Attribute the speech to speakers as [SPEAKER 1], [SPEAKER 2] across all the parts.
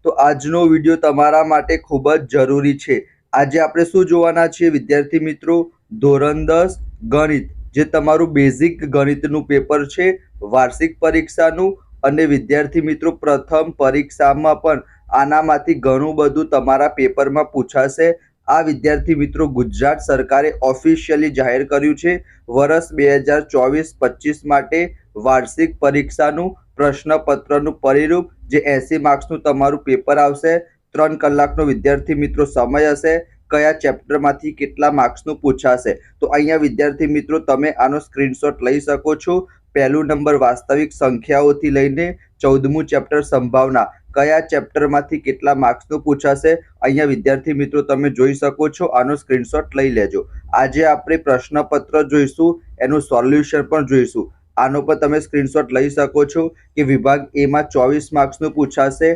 [SPEAKER 1] તો આજનો વિડીયો તમારા માટે ખૂબ જ જરૂરી છે। આજે આપણે શું જોવાના છીએ વિદ્યાર્થી મિત્રો? ધોરણ 10 ગણિત, જે તમારું બેઝિક ગણિતનું પેપર છે વાર્ષિક પરીક્ષાનું। અને વિદ્યાર્થી મિત્રો પ્રથમ પરીક્ષામાં પણ આનામાંથી ઘણું બધું તમારા પેપરમાં પૂછાશે। આ વિદ્યાર્થી મિત્રો ગુજરાત સરકારે ઓફિશિયલી જાહેર કર્યું છે વર્ષ 2024-25 માટે વાર્ષિક પરીક્ષાનું પ્રશ્નપત્રનું પરિરૂપ, જે 80 માર્ક્સનું તમારું પેપર આવશે। 3 કલાકનો વિદ્યાર્થી મિત્રો સમય હશે। કયા ચેપ્ટરમાંથી કેટલા માર્ક્સનું પૂછાશે, તો અહીંયા વિદ્યાર્થી મિત્રો તમે આનો સ્ક્રીનશોટ લઈ શકો છો। પહેલું નંબર વાસ્તવિક સંખ્યાઓથી લઈને 14મું ચેપ્ટર સંભાવના, કયા ચેપ્ટરમાંથી કેટલા માર્ક્સનું પૂછાશે અહીંયા વિદ્યાર્થી મિત્રો તમે જોઈ શકો છો। આનો સ્ક્રીનશોટ લઈ લેજો। આજે આપણે પ્રશ્નપત્ર જોઈશું, એનું સોલ્યુશન પણ જોઈશું। આનો પર તમે સ્ક્રીનશોટ લઈ શકો છો કે વિભાગ એ માં 24 માર્ક્સનું પૂછાશે।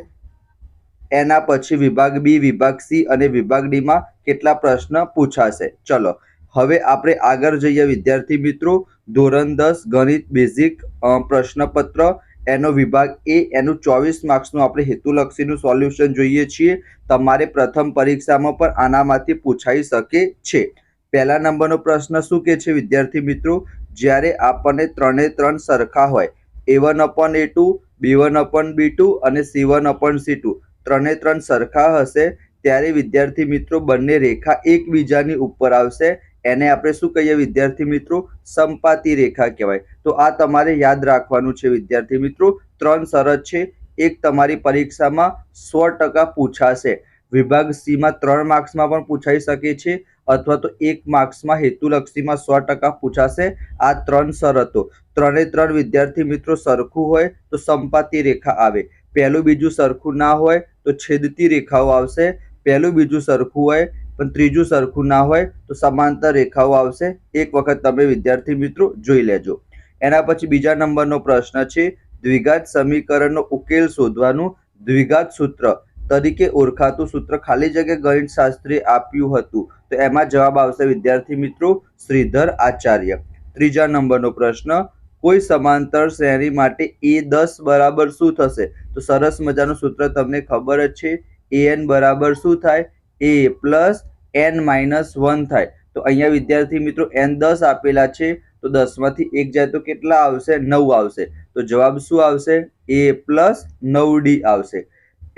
[SPEAKER 1] એના પછી વિભાગ બી, વિભાગ સી અને વિભાગ ડી માં કેટલા પ્રશ્ન પૂછાશે। ચલો હવે આપણે આગળ જઈએ વિદ્યાર્થી મિત્રો। ધોરણ 10 ગણિત બેઝિક પ્રશ્નપત્ર, એનો વિભાગ એ, એનું 24 માર્ક્સનું આપણે હેતુલક્ષીનું સોલ્યુશન જોઈએ છીએ। તમારે પ્રથમ પરીક્ષામાં પણ આનામાંથી પૂછાઈ શકે છે। પહેલા નંબરનો પ્રશ્ન શું કહે છે વિદ્યાર્થી મિત્રો? જ્યારે આપણને 3 સરખા હોય, A1/A2, B1/B2 અને C1/C2, 3 સરખા હશે ત્યારે વિદ્યાર્થી મિત્રો બંને રેખા એકબીજાની ઉપર આવશે। એને આપણે શું કહીએ વિદ્યાર્થી મિત્રો? સમપાતી રેખા કહેવાય। તો આ તમારે યાદ રાખવાનું છે વિદ્યાર્થી મિત્રો। 3 શરત છે, એક તમારી પરીક્ષામાં 100% પૂછાશે। વિભાગ સી માં 3 માર્ક્સમાં પણ પૂછાઈ શકે છે, અથવા તો 1 માર્ક્સમાં હેતુલક્ષીમાં 100% પૂછાશે। આ 3 શરતો, 3 વિદ્યાર્થી મિત્રો સરખું હોય તો સમપાતી રેખા આવે, પહેલું બીજું સરખું ના હોય તો છેદતી રેખાઓ આવશે, પહેલું બીજું સરખું હોય પણ ત્રીજું સરખું ના હોય તો સમાંતર રેખાઓ આવશે। એક વખત તમે વિદ્યાર્થી મિત્રો જોઈ લેજો। એના પછી બીજા નંબરનો પ્રશ્ન છે, દ્વિઘાત સમીકરણનો ઉકેલ શોધવાનું દ્વિઘાત સૂત્ર તરીકે ઓળખાતું સૂત્ર ખાલી જગ્યા ગણિતશાસ્ત્રીએ આપ્યું હતું, તો એમાં જવાબ આવશે વિદ્યાર્થી મિત્રો શ્રીધર આચાર્ય। ત્રીજા નંબરનો પ્રશ્ન, કોઈ સમાંતર શ્રેણી માટે A10 બરાબર શું થશે? તો સરસ મજાનું સૂત્ર તમને ખબર જ છે, AN બરાબર શું થાય? A પ્લસ N-1 થાય। તો અહીંયા વિદ્યાર્થી મિત્રો N10 આપેલા છે, તો 10 માંથી 1 જાય તો કેટલા આવશે? 9 આવશે। તો જવાબ શું આવશે? A પ્લસ 9D આવશે।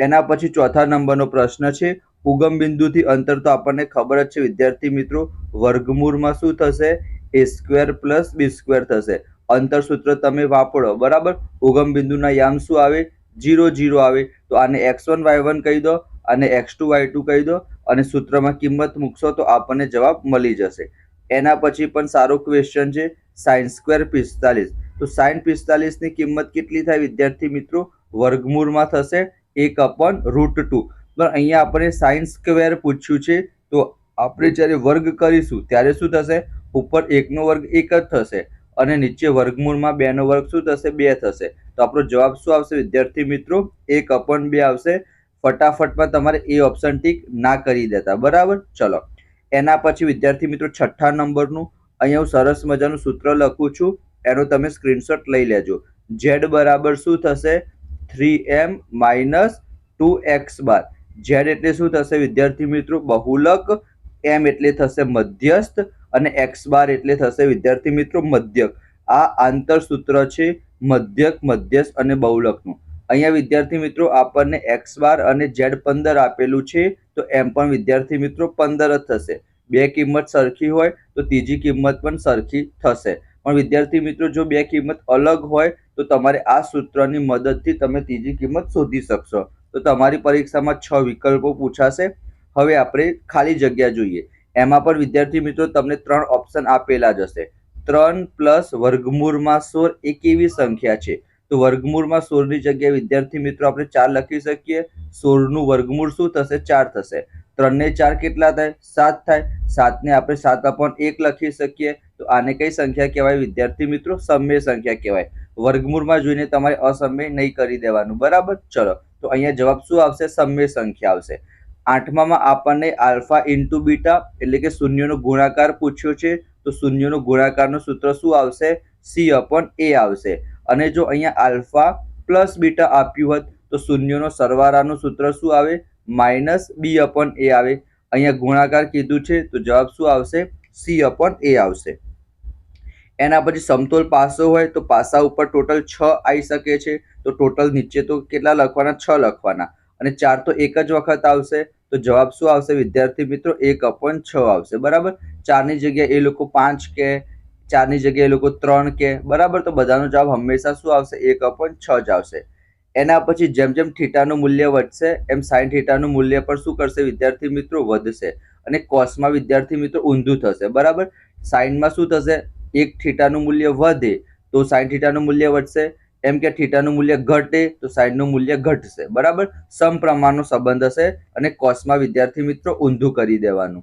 [SPEAKER 1] એના પછી ચોથા નંબરનો પ્રશ્ન છે, ઉગમ બિંદુથી અંતર તો આપણને ખબર જ છે વિદ્યાર્થી મિત્રો, વર્ગમૂળમાં શું થશે? A² પ્લસ B² થશે। અંતર સૂત્ર તમે વાપરો બરાબર। ઉગમ બિંદુના યામ શું આવે? 0, 0 આવે। તો આને x1 y1 કહી દો અને x2 y2 કહી દો અને સૂત્રમાં કિંમત મૂકશો તો આપણને જવાબ મળી જશે। એના પછી પણ સારો ક્વેશ્ચન છે, sin² 45, તો sin 45 ની કિંમત કેટલી થાય વિદ્યાર્થી મિત્રો? વર્ગમૂળમાં થશે 1/√2। પણ અહીંયા આપણે sin² પૂછ્યું છે, તો આપણે જ્યારે વર્ગ કરીશું ત્યારે શું થશે? ઉપર 1નો વર્ગ 1 જ થશે અને નીચે વર્ગમૂળમાં 2નો વર્ગ શું થશે? 2 થશે। તો આપણો જવાબ શું આવશે વિદ્યાર્થી મિત્રો? 1/2 આવશે। ફટાફટમાં તમારે એ ઓપ્શન ટીક ના કરી દેતા બરાબર। ચલો એના પછી વિદ્યાર્થી મિત્રો છઠ્ઠા નંબરનું, અહીંયા હું સરસ મજાનું સૂત્ર લખું છું, એનો તમે સ્ક્રીનશોટ લઈ લેજો। Z બરાબર શું થશે? 3m - 2x બાર। Z એટલે શું થશે વિદ્યાર્થી મિત્રો? બહુલક, m એટલે થશે મધ્યસ્થ અને x બાર એટલે થશે વિદ્યાર્થી મિત્રો મધ્યક। આ આંતર સૂત્ર છે મધ્યક, મધ્યસ્થ અને બહુલકનું। અહીંયા વિદ્યાર્થી મિત્રો આપણને x બાર અને z 15 આપેલું છે, તો m પણ વિદ્યાર્થી મિત્રો 15 જ થશે। બે કિંમત સરખી હોય તો ત્રીજી કિંમત પણ સરખી થશે, પણ વિદ્યાર્થી મિત્રો જો બે કિંમત અલગ હોય તો તમારે આ સૂત્રની મદદથી તમે ત્રીજી કિંમત શોધી શકશો। તો તમારી પરીક્ષામાં 6 વિકલ્પો પૂછાશે। હવે આપણે ખાલી જગ્યા જોઈએ। એમાં પણ વિદ્યાર્થી મિત્રો તમને 3 ઓપ્શન આપેલા જ હશે। 3 પ્લસ વર્ગમૂળમાં 16 એ કેવી સંખ્યા છે? તો વર્ગમૂળમાં 16 ની જગ્યાએ વિદ્યાર્થી મિત્રો આપણે 4 લખી શકીએ। 16 નું વર્ગમૂળ શું થશે? 4 થશે। 3 ને 4 કેટલા થાય? 7 થાય। 7 ને આપણે 7/1 લખી શકીએ। તો આને કઈ સંખ્યા કહેવાય વિદ્યાર્થી મિત્રો? સમય સંખ્યા કહેવાય। વર્ગમૂળમાં જોઈને તમારે અસમય નહીં કરી દેવાનું બરાબર। ચલો તો અહીંયા જવાબ શું આવશે? સમય સંખ્યા આવશે। 8મામાં આપણને આલ્ફા ઇન્ટુ બીટા એટલે કે શૂન્યનો ગુણાકાર પૂછ્યો છે, તો શૂન્યનો ગુણાકારનું સૂત્ર શું આવશે? C/A આવશે। અને જો અહીંયા આલ્ફા પ્લસ બીટા આપ્યું હોત તો શૂન્યોનો સરવાળાનું સૂત્ર શું આવે? -b/a આવે. અહીંયા ગુણાકાર કીધું છે તો જવાબ શું આવશે? c/a આવશે. એના પછી સમતોલ પાસો હોય તો પાસા ઉપર ટોટલ 6 આવી શકે છે. તો ટોટલ નીચે તો કેટલા લખવાના? 6 લખવાના. અને 4 તો એક જ વખત આવશે. તો જવાબ શું આવશે વિદ્યાર્થી મિત્રો? 1/6 આવશે. બરાબર. 4ની જગ્યાએ એ લોકો 5 કે, 4ની જગ્યાએ એ લોકો 3 કે. બરાબર. તો બધાનો જવાબ હંમેશા શું આવશે? 1/6 જ આવશે. એના પછી જેમ જેમ થીટાનું મૂલ્ય વધશે એમ સાઈન થીટાનું મૂલ્ય પણ શું કરશે વિદ્યાર્થી મિત્રો? વધશે. અને કોસમાં વિદ્યાર્થી મિત્રો ઊંધું થશે. બરાબર. સાઈનમાં શું થશે? એક થીટાનું મૂલ્ય વધે તો સાઈન થીટાનું મૂલ્ય વધશે. એમ કે થીટાનું મૂલ્ય ઘટે તો સાઈનનું મૂલ્ય ઘટશે. બરાબર. સમપ્રમાણનો સંબંધ હશે અને કોસમાં વિદ્યાર્થી મિત્રો ઊંધું કરી દેવાનું.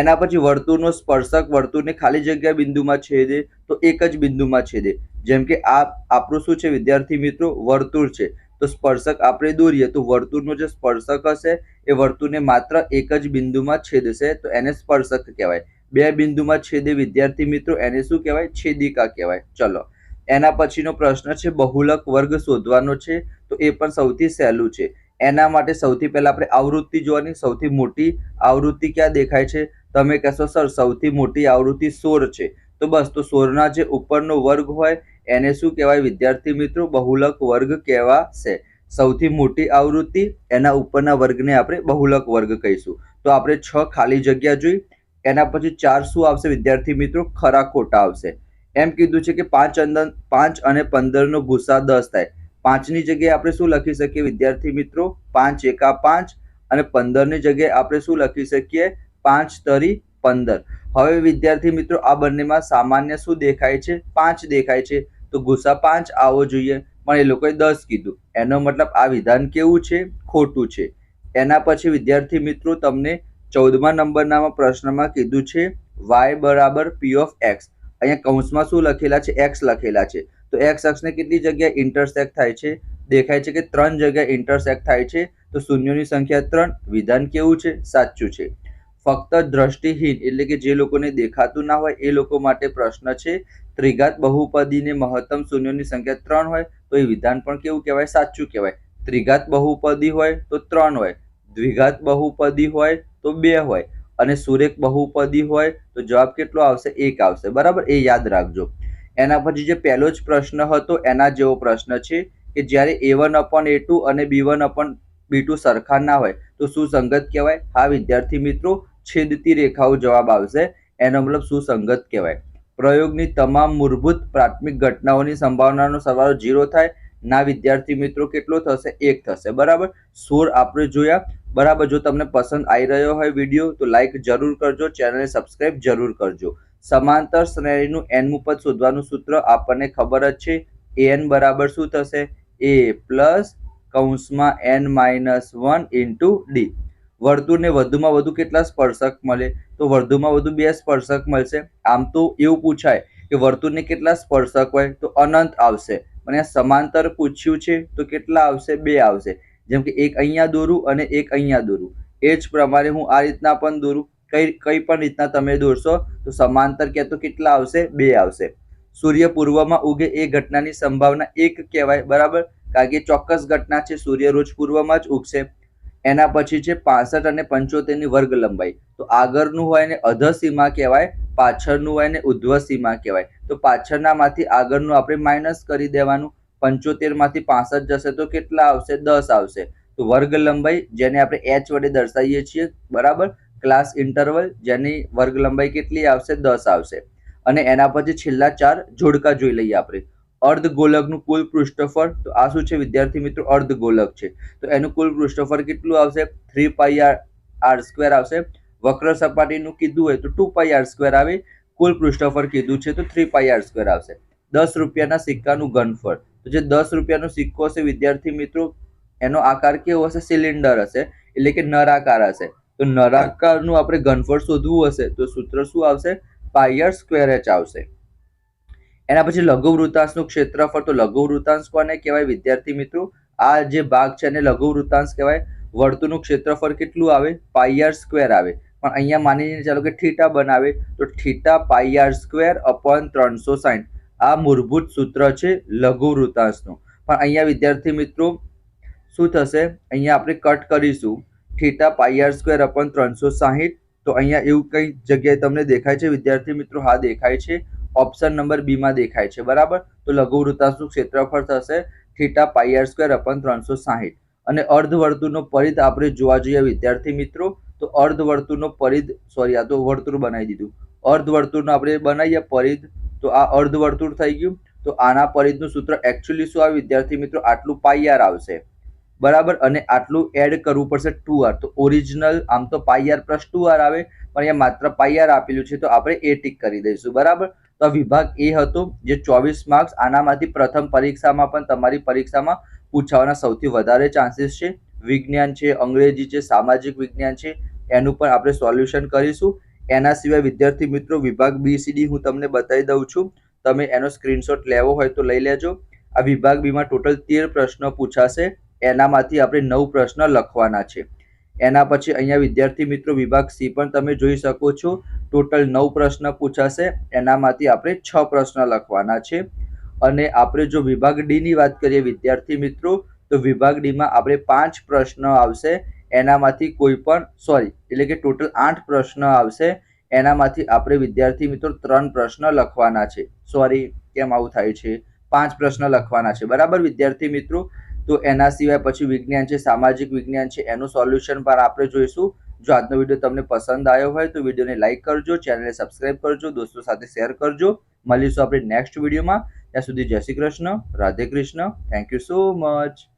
[SPEAKER 1] એના પછી વર્તુળનો સ્પર્શક વર્તુળને ખાલી જગ્યા બિંદુમાં છેદે તો એક જ બિંદુમાં છેદે. જેમ કે આ આપણું શું છે વિદ્યાર્થી મિત્રો? વર્તુળ છે. તો સ્પર્શક આપણે દોરીએ તો વર્તુળનો જે સ્પર્શક હશે એ વર્તુળને માત્ર એક જ બિંદુમાં છેદશે તો એને સ્પર્શક કહેવાય. બે બિંદુમાં છેદે વિદ્યાર્થી મિત્રો એને શું કહેવાય? છેદિકા કહેવાય. ચલો, એના પછીનો પ્રશ્ન છે બહુલક વર્ગ શોધવાનો છે. તો એ પણ સૌથી સહેલું છે. એના માટે સૌથી પહેલા આપણે આવૃત્તિ જોવાની. સૌથી મોટી આવૃત્તિ ક્યાં દેખાય છે? તમે કહેશો સર સૌથી મોટી આવૃત્તિ 16 છે. તો બસ, તો 16ના જે ઉપરનો વર્ગ હોય એને શું કહેવાય વિદ્યાર્થી મિત્રો? બહુલક વર્ગ કહેવાશે. સૌથી મોટી આવૃત્તિ, એના ઉપરના વર્ગને આપણે બહુલક વર્ગ કહીશું. તો આપણે 6 ખાલી જગ્યા જોઈ. એના પછી 4 શું આવશે વિદ્યાર્થી મિત્રો? ખરા ખોટા આવશે. એમ કીધું છે કે 5 અને 15નો ભૂસા 10 થાય. 5ની જગ્યાએ આપણે શું લખી શકીએ વિદ્યાર્થી મિત્રો? 5 એકા 5. અને 15ની જગ્યાએ આપણે શું લખી શકીએ? 5 તરી 15. હવે વિદ્યાર્થી મિત્રો આ બંનેમાં સામાન્ય શું દેખાય છે? 5 દેખાય છે. તો ગુસા 5 આવવો જોઈએ, પણ એ લોકોએ 10 કીધું. એનો મતલબ આ વિધાન કેવું છે? ખોટું છે. એના પછી વિદ્યાર્થી મિત્રો તમને 14મા નંબરના પ્રશ્નમાં કીધું છે y = p of x. અહીંયા કૌંસમાં શું લખેલા છે? x લખેલા છે. તો x અક્ષને કેટલી જગ્યાએ ઇન્ટરસેક્ટ થાય છે? દેખાય છે કે 3 જગ્યાએ ઇન્ટરસેક્ટ થાય છે. તો શૂન્યોની સંખ્યા 3. વિધાન કેવું છે? સાચું છે. ફક્ત દ્રષ્ટિહીન એટલે કે જે લોકોને દેખાતું ના હોય એ લોકો માટે પ્રશ્ન છે. ત્રિઘાત બહુપદીને મહત્તમ શૂન્યોની સંખ્યા 3 હોય તો એ વિધાન પણ કેવું કહેવાય? સાચું કહેવાય. ત્રિઘાત બહુપદી હોય તો 3 હોય, દ્વિઘાત બહુપદી હોય તો 2 હોય, અને સુરેખ બહુપદી હોય તો જવાબ કેટલો આવશે? 1 આવશે. બરાબર. એ યાદ રાખજો. એના પછી જે પહેલો જ પ્રશ્ન હતો એના જેવો પ્રશ્ન છે કે જ્યારે a1/a2 અને b1/b2 સરખા ના હોય તો સુસંગત કહેવાય. હા વિદ્યાર્થી મિત્રો, છેદતી રેખાઓ જવાબ આવશે. એનો મતલબ સુસંગત કહેવાય. પ્રયોગની તમામ મૂળભૂત પ્રાથમિક ઘટનાઓની સંભાવનાનો સરવાળો 0 થાય. ના વિદ્યાર્થી મિત્રો, કેટલો થશે? 1 થશે. બરાબર. 16 આપણે જોયા. બરાબર. જો તમને પસંદ આવી રહ્યો હોય વિડીયો તો લાઈક જરૂર કરજો, ચેનલને સબસ્ક્રાઇબ જરૂર કરજો. સમાંતર શ્રેણીનું nમું પદ શોધવાનું સૂત્ર આપણને ખબર જ છે. an બરાબર શું થશે? a પ્લસ કૌંસમાં n-1 ઇન્ટુ d. વર્તુળને વધુમાં વધુ કેટલા સ્પર્શક મળે? તો વધુમાં વધુ 2 સ્પર્શક મળશે. આમ તો એવું પૂછાય કે વર્તુળને કેટલા સ્પર્શક હોય? તો અનંત આવશે. અને સમાંતર પૂછ્યું છે તો કેટલા આવશે? 2 આવશે. જેમ કે એક અહીંયા દોરું અને એક અહીંયા દોરું. એ જ પ્રમાણે હું આ રીતના પણ દોરું. કઈ પણ રીતના તમે દોરશો તો સમાંતર કે તો કેટલા આવશે? 2 આવશે. સૂર્ય પૂર્વમાં ઉગે એ ઘટનાની સંભાવના 1 કહેવાય. બરાબર. કારણ કે ચોક્કસ ઘટના છે, સૂર્ય રોજ પૂર્વમાં જ ઉગશે. એના પછી છે 65 અને 75ની વર્ગ લંબાઈ. તો આગળનું હોય ને અધર સીમા કહેવાય, પાછળનું હોય ને ઉધ્વ સીમા કહેવાય. તો પાછળનામાંથી આગળનું આપણે માઇનસ કરી દેવાનું. 75માંથી 65 જશે તો કેટલા આવશે? 10 આવશે. તો વર્ગ લંબાઈ જેને આપણે h વડે દર્શાવીએ છીએ. બરાબર. ક્લાસ ઇન્ટરવલ જેની વર્ગ લંબાઈ કેટલી આવશે? 10 આવશે. અને એના પછી છેલ્લા 4 જોડકા જોઈ લઈએ આપણે. અર્ધગોલકનું કુલ પૃષ્ઠફળ. તો આ શું છે વિદ્યાર્થી મિત્રો? અર્ધગોલક છે. તો એનું કુલ પૃષ્ઠફળ કેટલું આવશે? 3πr² આવશે. વક્ર સપાટીનું કીધું હોય તો 2πr² આવે. કુલ પૃષ્ઠફળ કીધું છે તો 3πr² આવશે. 10 રૂપિયાના સિક્કાનું ઘનફળ. તો જે 10 રૂપિયાનો સિક્કો હશે વિદ્યાર્થી મિત્રો, એનો આકાર કેવો હશે? સિલિન્ડર હશે, એટલે કે નળાકાર હશે. તો નળાકારનું આપણે ઘનફળ શોધવું હશે તો સૂત્ર શું આવશે? πr²h આવશે. એના પછી લઘુવૃત્તાંશનું ક્ષેત્રફળ. તો લઘુવૃત્તાંશ કોને કહેવાય વિદ્યાર્થી મિત્રો? આ જે ભાગ છે એને લઘુવૃત્તાંશ કહેવાય. વર્તુળનું ક્ષેત્રફળ કેટલું આવે? πr² આવે. પણ અહીંયા માનીને ચાલો કે થીટા બનાવે તો થીટા πr²/360. આ મૂળભૂત સૂત્ર છે લઘુવૃત્તાંશનું. પણ અહીંયા વિદ્યાર્થી મિત્રો શું થશે? અહીંયા આપણે કટ કરીશું થીટા પાઈ આર સ્ક્વેર અપોન 360. તો અહીંયા એવું કઈ જગ્યાએ તમને દેખાય છે વિદ્યાર્થી મિત્રો? હા, દેખાય છે. ઓપ્શન નંબર બી માં દેખાય છે, બરાબર. તો લઘુવૃત્તાંશનું ક્ષેત્રફળ થશે થીટા પાઈ આર સ્ક્વેર અપોન 360. અને અર્ધવર્તુળનો પરિઘ આપણે જોવા જોઈએ વિદ્યાર્થી મિત્રો. તો અર્ધવર્તુળનો પરિઘ, સોરી, આ તો વર્તુળ બનાવી દીધું. અર્ધવર્તુળનો આપણે બનાવીએ પરિઘ, તો આ અર્ધવર્તુળ થઈ ગયું. તો આના પરિઘનું સૂત્ર એકચ્યુઅલી શું આવે વિદ્યાર્થી મિત્રો? આટલું પાઈ આર આવશે, બરાબર. અને આટલું એડ કરવું પડશે 2r. તો ઓરિજિનલ આમ તો પાઈ આર પ્લસ 2r આવે, પણ અહીંયા માત્ર પાઈ આર આપેલું છે, તો આપણે એ ટીક કરી દઈશું, બરાબર. તો આ વિભાગ એ હતો જે 24 માર્ક્સ. આનામાંથી પ્રથમ પરીક્ષામાં પણ તમારી પરીક્ષામાં પૂછાવાના સૌથી વધારે ચાન્સીસ છે. વિજ્ઞાન છે, અંગ્રેજી છે, સામાજિક વિજ્ઞાન છે, એનું પણ આપણે સોલ્યુશન કરીશું. એના સિવાય વિદ્યાર્થી મિત્રો વિભાગ BCD હું તમને બતાવી દઉં છું. તમે એનો સ્ક્રીનશોટ લેવો હોય તો લઈ લેજો. આ વિભાગ બીમાં ટોટલ 13 પ્રશ્નો પૂછાશે. એનામાંથી આપણે 9 પ્રશ્ન લખવાના છે. એના પછી અહીંયા વિદ્યાર્થી મિત્રો વિભાગ C પણ તમે જોઈ શકો છો. ટોટલ 9 પ્રશ્ન પૂછાશે. એનામાંથી આપણે 6 પ્રશ્ન લખવાના છે. અને આપણે જો વિભાગ D ની વાત કરીએ વિદ્યાર્થી મિત્રો, તો વિભાગ D માં આપણે 5 પ્રશ્ન આવશે. એનામાંથી કોઈ પણ, સોરી, એટલે કે ટોટલ 8 પ્રશ્ન આવશે. એનામાંથી આપણે વિદ્યાર્થી મિત્રો 3 પ્રશ્ન લખવાના છે. સોરી, કેમ આવું થાય છે? 5 પ્રશ્ન લખવાના છે, બરાબર વિદ્યાર્થી મિત્રો. તો એના સિવાય પછી વિજ્ઞાન છે, સામાજિક વિજ્ઞાન છે, એનું સોલ્યુશન પર આપણે જોઈશું. જો આજનો વિડીયો તમને પસંદ આવ્યો હોય તો વિડીયોને લાઈક કરજો, ચેનલને સબસ્ક્રાઇબ કરજો, દોસ્તો સાથે શેર કરજો. મળીશું આપણે નેક્સ્ટ વિડીયોમાં. ત્યાં સુધી જય Shri Krishna, Radhe Krishna. Thank you so much.